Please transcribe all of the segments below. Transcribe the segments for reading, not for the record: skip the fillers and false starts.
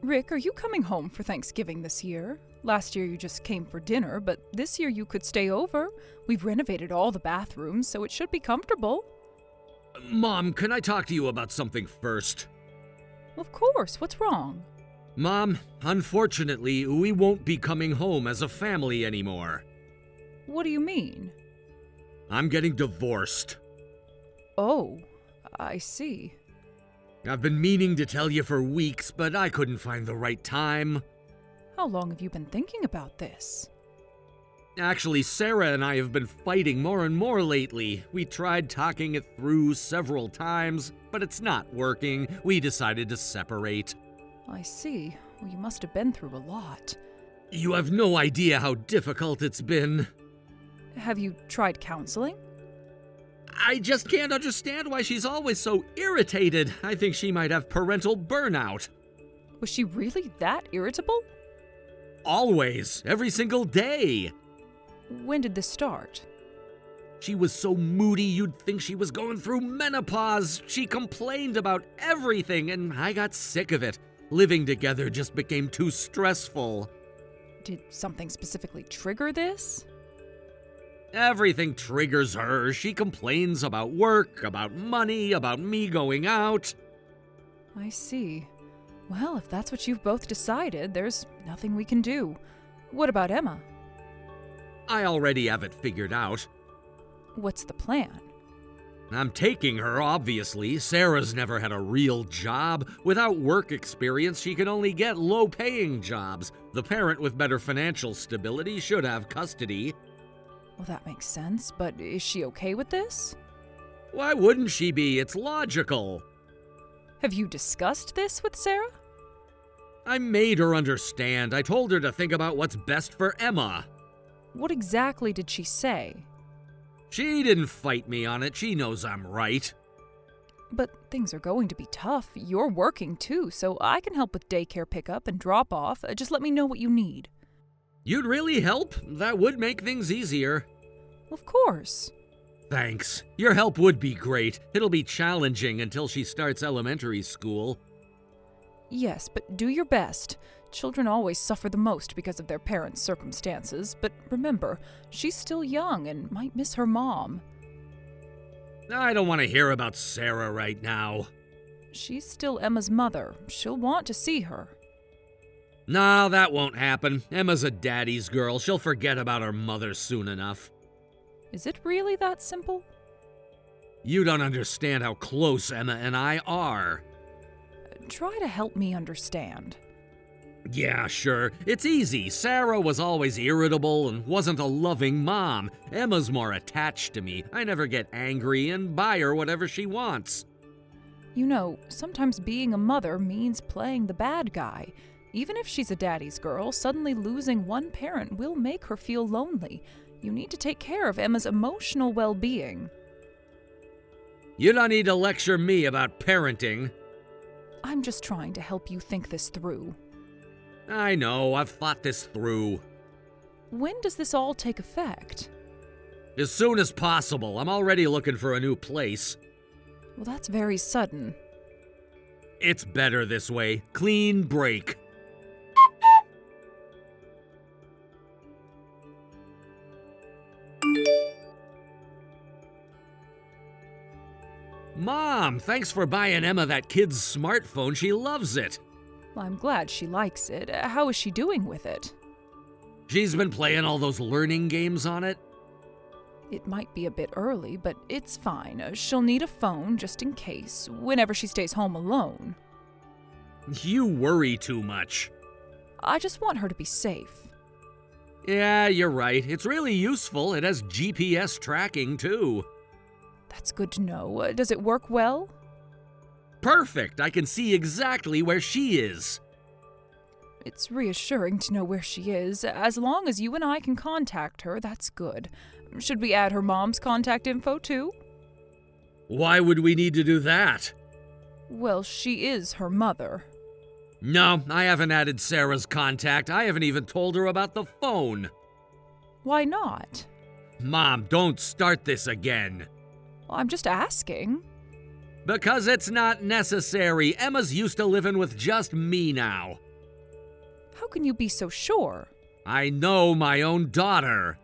Rick, are you coming home for Thanksgiving this year? Last year you just came for dinner, but this year you could stay over. We've renovated all the bathrooms, so it should be comfortable. Mom, can I talk to you about something first? Of course, what's wrong? Mom, unfortunately, we won't be coming home as a family anymore. What do you mean? I'm getting divorced. Oh, I see. I've been meaning to tell you for weeks, but I couldn't find the right time. How long have you been thinking about this? Actually, Sarah and I have been fighting more and more lately. We tried talking it through several times, but it's not working. We decided to separate. I see. Well, you must have been through a lot. You have no idea how difficult it's been. Have you tried counseling? I just can't understand why she's always so irritated. I think she might have parental burnout. Was she really that irritable? Always, every single day. When did this start? She was so moody you'd think she was going through menopause. She complained about everything, and I got sick of it. Living together just became too stressful. Did something specifically trigger this? Everything triggers her. She complains about work, about money, about me going out. I see. Well, if that's what you've both decided, there's nothing we can do. What about Emma? I already have it figured out. What's the plan? I'm taking her, obviously. Sarah's never had a real job. Without work experience, she can only get low-paying jobs. The parent with better financial stability should have custody. Well, that makes sense, but is she okay with this? Why wouldn't she be? It's logical. Have you discussed this with Sarah? I made her understand. I told her to think about what's best for Emma. What exactly did she say? She didn't fight me on it. She knows I'm right. But things are going to be tough. You're working too, so I can help with daycare pickup and drop off. Just let me know what you need. You'd really help? That would make things easier. Of course. Thanks. Your help would be great. It'll be challenging until she starts elementary school. Yes, but do your best. Children always suffer the most because of their parents' circumstances, but remember, she's still young and might miss her mom. I don't want to hear about Sarah right now. She's still Emma's mother. She'll want to see her. No, that won't happen. Emma's a daddy's girl. She'll forget about her mother soon enough. Is it really that simple? You don't understand how close Emma and I are. Try to help me understand. Yeah, sure. It's easy. Sarah was always irritable and wasn't a loving mom. Emma's more attached to me. I never get angry and buy her whatever she wants. You know, sometimes being a mother means playing the bad guy. Even if she's a daddy's girl, suddenly losing one parent will make her feel lonely. You need to take care of Emma's emotional well-being. You don't need to lecture me about parenting. I'm just trying to help you think this through. I know, I've thought this through. When does this all take effect? As soon as possible. I'm already looking for a new place. Well, that's very sudden. It's better this way. Clean break. Mom, thanks for buying Emma that kid's smartphone. She loves it. Well, I'm glad she likes it. How is she doing with it? She's been playing all those learning games on it. It might be a bit early, but it's fine. She'll need a phone just in case, whenever she stays home alone. You worry too much. I just want her to be safe. Yeah, you're right. It's really useful. It has GPS tracking, too. That's good to know. Does it work well? Perfect! I can see exactly where she is. It's reassuring to know where she is. As long as you and I can contact her, that's good. Should we add her mom's contact info, too? Why would we need to do that? Well, she is her mother. No, I haven't added Sarah's contact. I haven't even told her about the phone. Why not? Mom, don't start this again. I'm just asking. Because it's not necessary. Emma's used to living with just me now. How can you be so sure? I know my own daughter.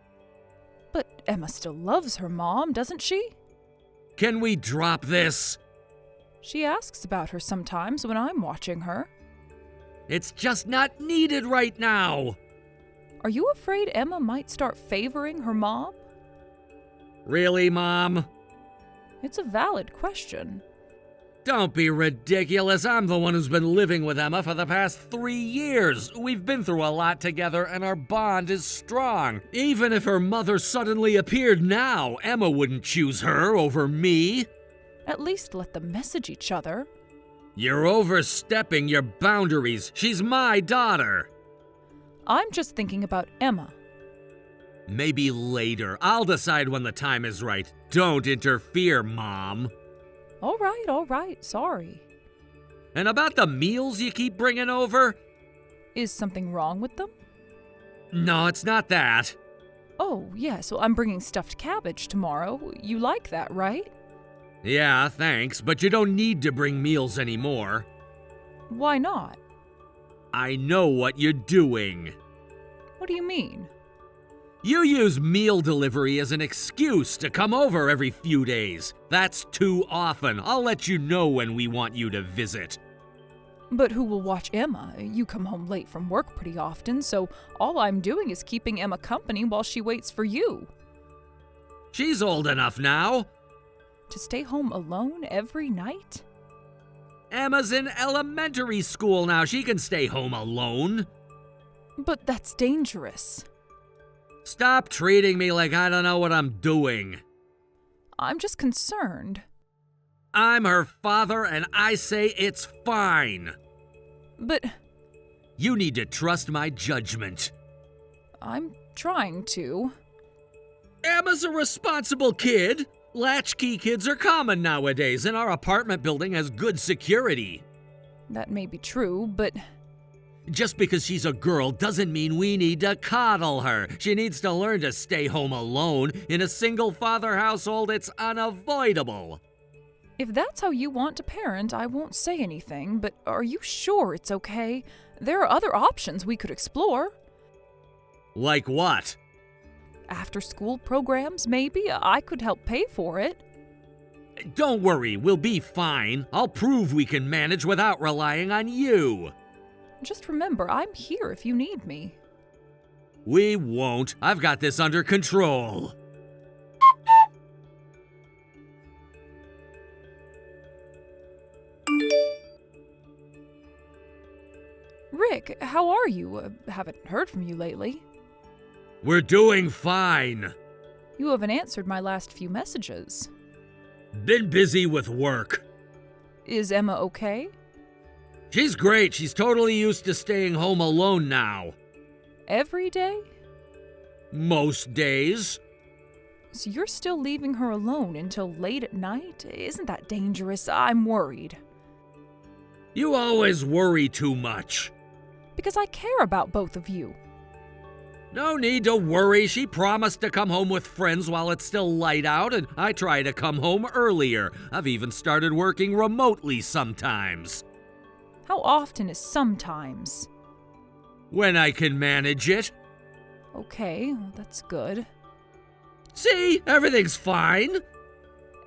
But Emma still loves her mom, doesn't she? Can we drop this? She asks about her sometimes when I'm watching her. It's just not needed right now. Are you afraid Emma might start favoring her mom? Really, Mom? It's a valid question. Don't be ridiculous. I'm the one who's been living with Emma for the past 3 years. We've been through a lot together and our bond is strong. Even if her mother suddenly appeared now, Emma wouldn't choose her over me. At least let them message each other. You're overstepping your boundaries. She's my daughter. I'm just thinking about Emma. Maybe later. I'll decide when the time is right. Don't interfere, Mom. All right, sorry. And about the meals you keep bringing over? Is something wrong with them? No, it's not that. Oh, yes, well, I'm bringing stuffed cabbage tomorrow. You like that, right? Yeah, thanks, but you don't need to bring meals anymore. Why not? I know what you're doing. What do you mean? You use meal delivery as an excuse to come over every few days. That's too often. I'll let you know when we want you to visit. But who will watch Emma? You come home late from work pretty often, so all I'm doing is keeping Emma company while she waits for you. She's old enough now. To stay home alone every night? Emma's in elementary school now. She can stay home alone. But that's dangerous. Stop treating me like I don't know what I'm doing. I'm just concerned. I'm her father and I say it's fine. But You need to trust my judgment. I'm trying to. Emma's a responsible kid. Latchkey kids are common nowadays, and our apartment building has good security. That may be true, but Just because she's a girl doesn't mean we need to coddle her. She needs to learn to stay home alone. In a single-father household, it's unavoidable. if that's how you want to parent, I won't say anything, but are you sure it's okay? There are other options we could explore. Like what? After-school programs, maybe? I could help pay for it. Don't worry, we'll be fine. I'll prove we can manage without relying on you. Just remember, I'm here if you need me. We won't. I've got this under control. Rick, how are you? Haven't heard from you lately. We're doing fine. You haven't answered my last few messages. Been busy with work. Is Emma okay? She's great. She's totally used to staying home alone now. Every day? Most days. So you're still leaving her alone until late at night? Isn't that dangerous? I'm worried. You always worry too much. Because I care about both of you. No need to worry. She promised to come home with friends while it's still light out, and I try to come home earlier. I've even started working remotely sometimes. How often is sometimes? When I can manage it. Okay, well, that's good. See? Everything's fine.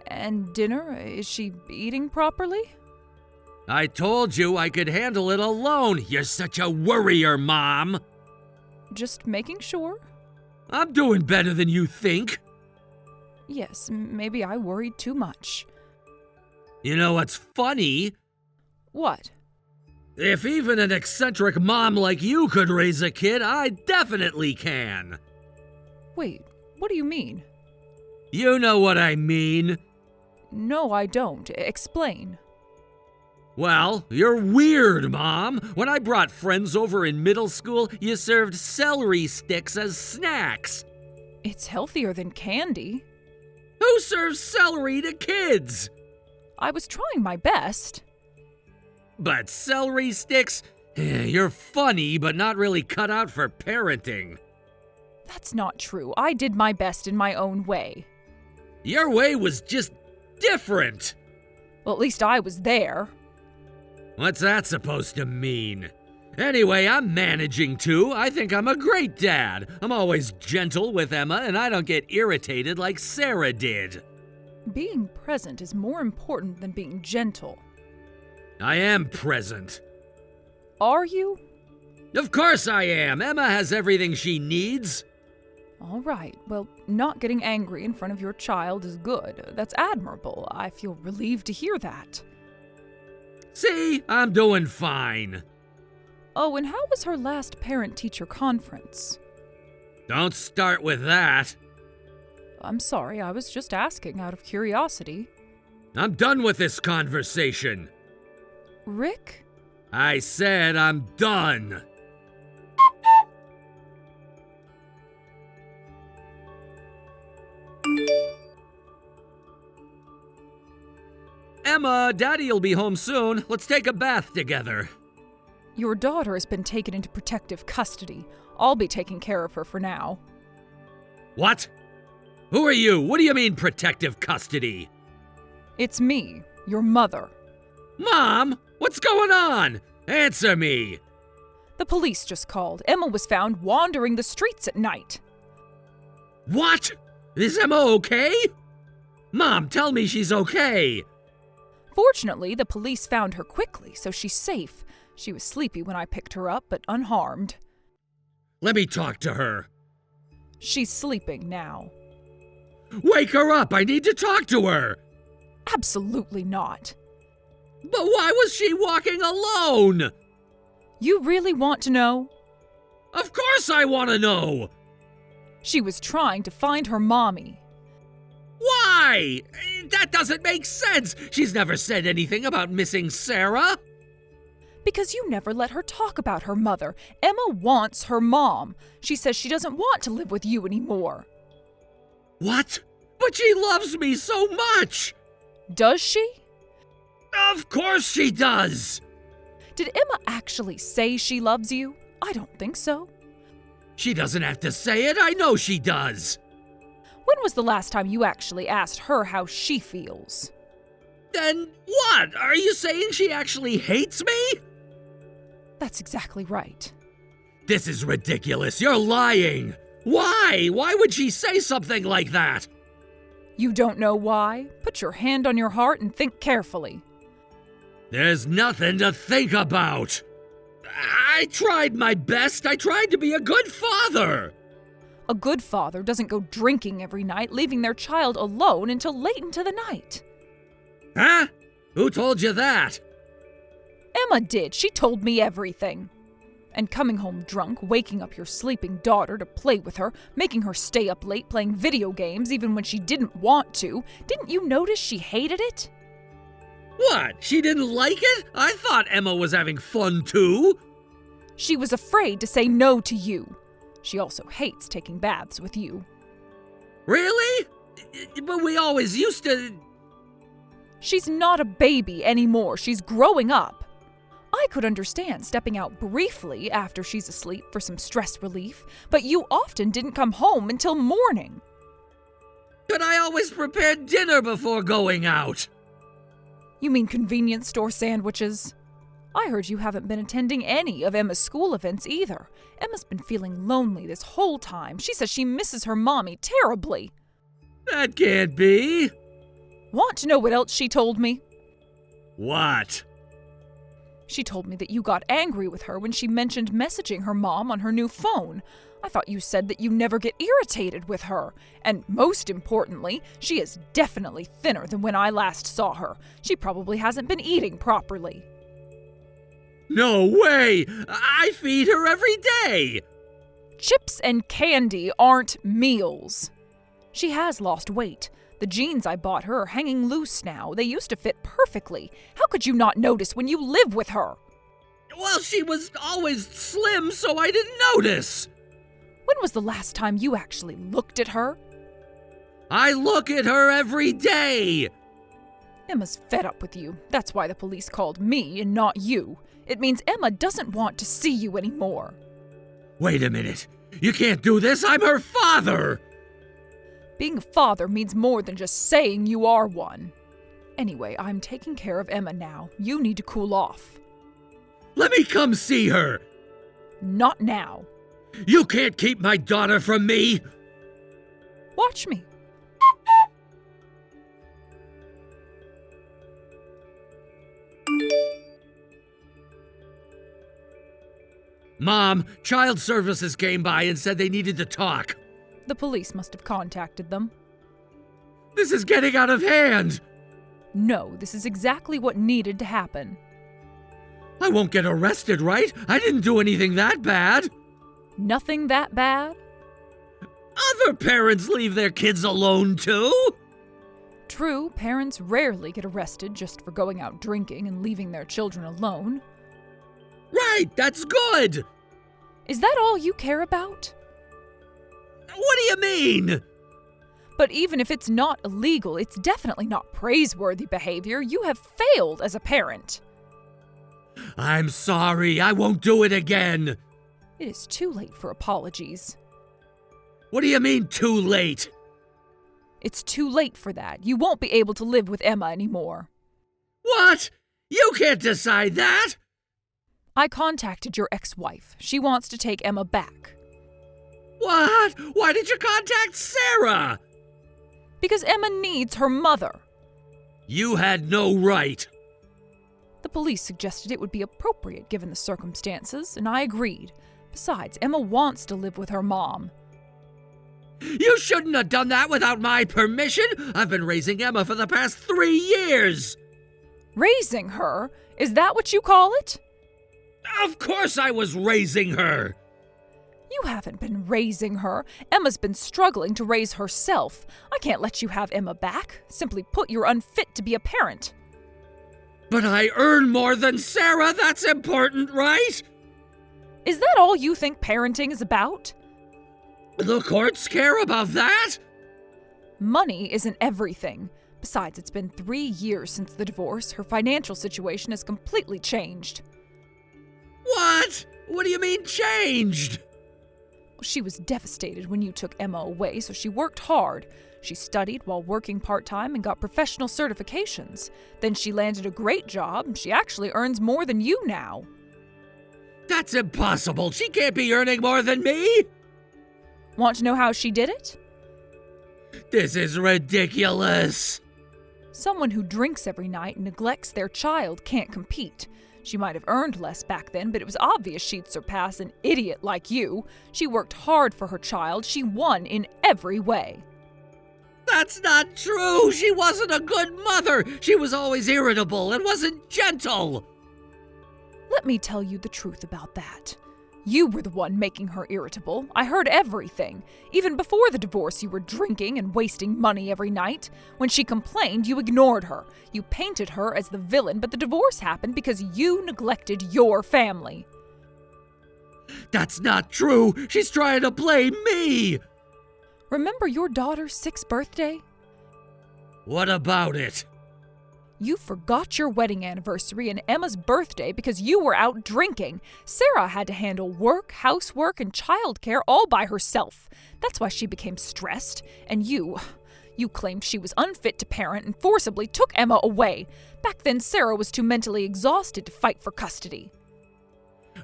And dinner? Is she eating properly? I told you I could handle it alone. You're such a worrier, Mom. Just making sure? I'm doing better than you think. Yes, maybe I worried too much. You know what's funny? What? If even an eccentric mom like you could raise a kid, I definitely can. Wait, what do you mean? You know what I mean. No, I don't. Explain. Well, you're weird, Mom. When I brought friends over in middle school, you served celery sticks as snacks. It's healthier than candy. Who serves celery to kids? I was trying my best. But celery sticks? You're funny, but not really cut out for parenting. That's not true. I did my best in my own way. Your way was just different. Well, at least I was there. What's that supposed to mean? Anyway, I'm managing to. I think I'm a great dad. I'm always gentle with Emma, and I don't get irritated like Sarah did. Being present is more important than being gentle. I am present. Are you? Of course I am. Emma has everything she needs. All right. Well, not getting angry in front of your child is good. That's admirable. I feel relieved to hear that. See, I'm doing fine. Oh, and how was her last parent-teacher conference? Don't start with that. I'm sorry, I was just asking out of curiosity. I'm done with this conversation. Rick? I said I'm done. Emma, Daddy'll be home soon. Let's take a bath together. Your daughter has been taken into protective custody. I'll be taking care of her for now. What? Who are you? What do you mean protective custody? It's me, your mother. Mom, what's going on? Answer me. The police just called. Emma was found wandering the streets at night. What? Is Emma okay? Mom, tell me she's okay. Fortunately, the police found her quickly, so she's safe. She was sleepy when I picked her up, but unharmed. Let me talk to her. She's sleeping now. Wake her up! I need to talk to her! Absolutely not. But why was she walking alone? You really want to know? Of course I want to know! She was trying to find her mommy. Why? That doesn't make sense! She's never said anything about missing Sarah! Because you never let her talk about her mother. Emma wants her mom. She says she doesn't want to live with you anymore. What? But she loves me so much! Does she? Of course she does! Did Emma actually say she loves you? I don't think so. She doesn't have to say it, I know she does. When was the last time you actually asked her how she feels? Then what? Are you saying she actually hates me? That's exactly right. This is ridiculous. You're lying. Why? Why would she say something like that? You don't know why? Put your hand on your heart and think carefully. There's nothing to think about. I tried my best. I tried to be a good father. A good father doesn't go drinking every night, leaving their child alone until late into the night. Huh? Who told you that? Emma did. She told me everything. And coming home drunk, waking up your sleeping daughter to play with her, making her stay up late playing video games even when she didn't want to. Didn't you notice she hated it? What? She didn't like it? I thought Emma was having fun too. She was afraid to say no to you. She also hates taking baths with you. Really? But we always used to... She's not a baby anymore. She's growing up. I could understand stepping out briefly after she's asleep for some stress relief, but you often didn't come home until morning. But I always prepared dinner before going out. You mean convenience store sandwiches? I heard you haven't been attending any of Emma's school events either. Emma's been feeling lonely this whole time. She says she misses her mommy terribly. That can't be. Want to know what else she told me? What? She told me that you got angry with her when she mentioned messaging her mom on her new phone. I thought you said that you never get irritated with her. And most importantly, she is definitely thinner than when I last saw her. She probably hasn't been eating properly. No way! I feed her every day! Chips and candy aren't meals. She has lost weight. The jeans I bought her are hanging loose now. They used to fit perfectly. How could you not notice when you live with her? Well, she was always slim, so I didn't notice. When was the last time you actually looked at her? I look at her every day. Emma's fed up with you. That's why the police called me and not you. It means Emma doesn't want to see you anymore. Wait a minute. You can't do this. I'm her father. Being a father means more than just saying you are one. Anyway, I'm taking care of Emma now. You need to cool off. Let me come see her! Not now. You can't keep my daughter from me! Watch me. Mom, child services came by and said they needed to talk. The police must have contacted them. This is getting out of hand! No, this is exactly what needed to happen. I won't get arrested, right? I didn't do anything that bad. Nothing that bad? Other parents leave their kids alone, too. True, parents rarely get arrested just for going out drinking and leaving their children alone. Right, that's good. Is that all you care about? What do you mean? But even if it's not illegal, it's definitely not praiseworthy behavior. You have failed as a parent. I'm sorry, I won't do it again. It is too late for apologies. What do you mean, too late? It's too late for that. You won't be able to live with Emma anymore. What? You can't decide that! I contacted your ex-wife. She wants to take Emma back. What? Why did you contact Sarah? Because Emma needs her mother. You had no right. The police suggested it would be appropriate given the circumstances, and I agreed. Besides, Emma wants to live with her mom. You shouldn't have done that without my permission. I've been raising Emma for the past 3 years. Raising her? Is that what you call it? Of course I was raising her. You haven't been raising her. Emma's been struggling to raise herself. I can't let you have Emma back. Simply put, you're unfit to be a parent. But I earn more than Sarah. That's important, right? Is that all you think parenting is about? The courts care about that? Money isn't everything. Besides, it's been 3 years since the divorce. Her financial situation has completely changed. What? What do you mean changed? She was devastated when you took Emma away, so she worked hard. She studied while working part-time and got professional certifications. Then she landed a great job, and she actually earns more than you now. That's impossible. She can't be earning more than me. Want to know how she did it? This is ridiculous. Someone who drinks every night and neglects their child can't compete. She might have earned less back then, but it was obvious she'd surpass an idiot like you. She worked hard for her child. She won in every way. That's not true. She wasn't a good mother. She was always irritable and wasn't gentle. Let me tell you the truth about that. You were the one making her irritable. I heard everything. Even before the divorce, you were drinking and wasting money every night. When she complained, you ignored her. You painted her as the villain, but the divorce happened because you neglected your family. That's not true. She's trying to blame me. Remember your daughter's 6th birthday? What about it? You forgot your wedding anniversary and Emma's birthday because you were out drinking. Sarah had to handle work, housework, and childcare all by herself. That's why she became stressed. And you claimed she was unfit to parent and forcibly took Emma away. Back then, Sarah was too mentally exhausted to fight for custody.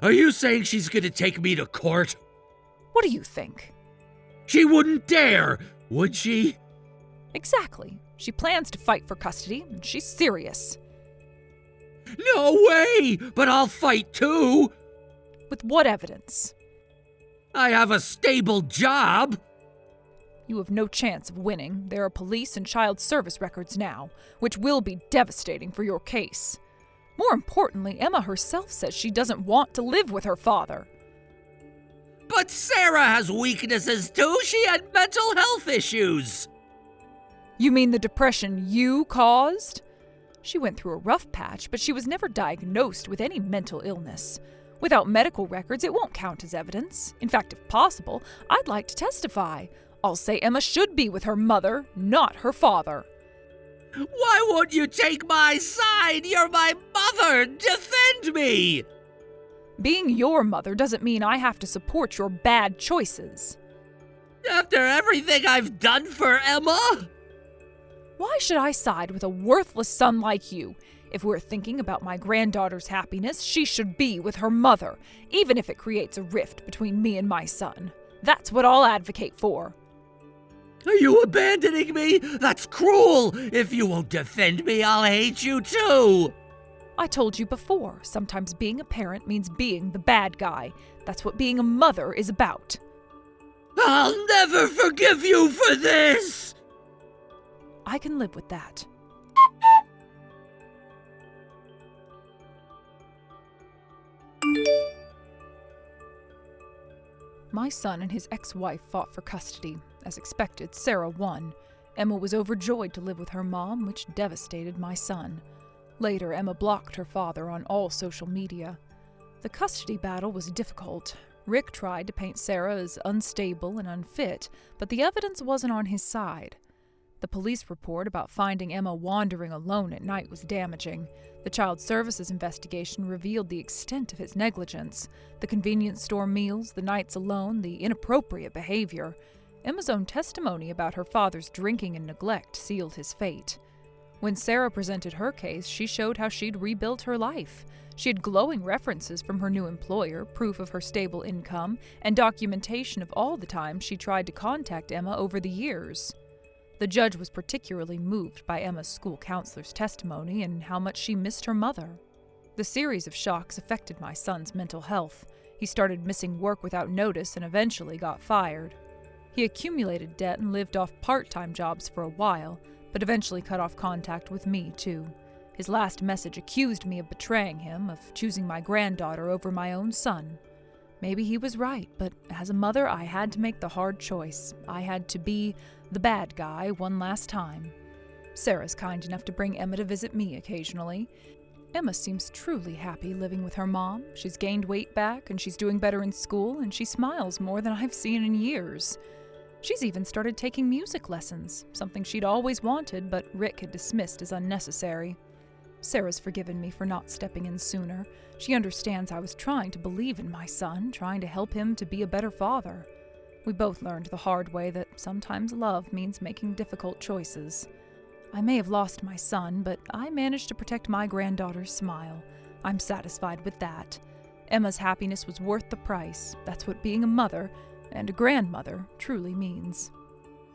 Are you saying she's gonna take me to court? What do you think? She wouldn't dare, would she? Exactly. She plans to fight for custody, and she's serious. No way! But I'll fight too! With what evidence? I have a stable job! You have no chance of winning. There are police and child service records now, which will be devastating for your case. More importantly, Emma herself says she doesn't want to live with her father. But Sarah has weaknesses too! She had mental health issues! You mean the depression you caused? She went through a rough patch, but she was never diagnosed with any mental illness. Without medical records, it won't count as evidence. In fact, if possible, I'd like to testify. I'll say Emma should be with her mother, not her father. Why won't you take my side? You're my mother! Defend me! Being your mother doesn't mean I have to support your bad choices. After everything I've done for Emma? Why should I side with a worthless son like you? If we're thinking about my granddaughter's happiness, she should be with her mother, even if it creates a rift between me and my son. That's what I'll advocate for. Are you abandoning me? That's cruel! If you won't defend me, I'll hate you too! I told you before, sometimes being a parent means being the bad guy. That's what being a mother is about. I'll never forgive you for this! I can live with that. My son and his ex-wife fought for custody. As expected, Sarah won. Emma was overjoyed to live with her mom, which devastated my son. Later, Emma blocked her father on all social media. The custody battle was difficult. Rick tried to paint Sarah as unstable and unfit, but the evidence wasn't on his side. The police report about finding Emma wandering alone at night was damaging. The Child Services investigation revealed the extent of his negligence. The convenience store meals, the nights alone, the inappropriate behavior. Emma's own testimony about her father's drinking and neglect sealed his fate. When Sarah presented her case, she showed how she'd rebuilt her life. She had glowing references from her new employer, proof of her stable income, and documentation of all the times she tried to contact Emma over the years. The judge was particularly moved by Emma's school counselor's testimony and how much she missed her mother. The series of shocks affected my son's mental health. He started missing work without notice and eventually got fired. He accumulated debt and lived off part-time jobs for a while, but eventually cut off contact with me, too. His last message accused me of betraying him, of choosing my granddaughter over my own son. Maybe he was right, but as a mother, I had to make the hard choice. I had to be the bad guy one last time. Sarah's kind enough to bring Emma to visit me occasionally. Emma seems truly happy living with her mom. She's gained weight back, and she's doing better in school, and she smiles more than I've seen in years. She's even started taking music lessons, something she'd always wanted, but Rick had dismissed as unnecessary. Sarah's forgiven me for not stepping in sooner. She understands I was trying to believe in my son, trying to help him to be a better father. We both learned the hard way that sometimes love means making difficult choices. I may have lost my son, but I managed to protect my granddaughter's smile. I'm satisfied with that. Emma's happiness was worth the price. That's what being a mother and a grandmother truly means.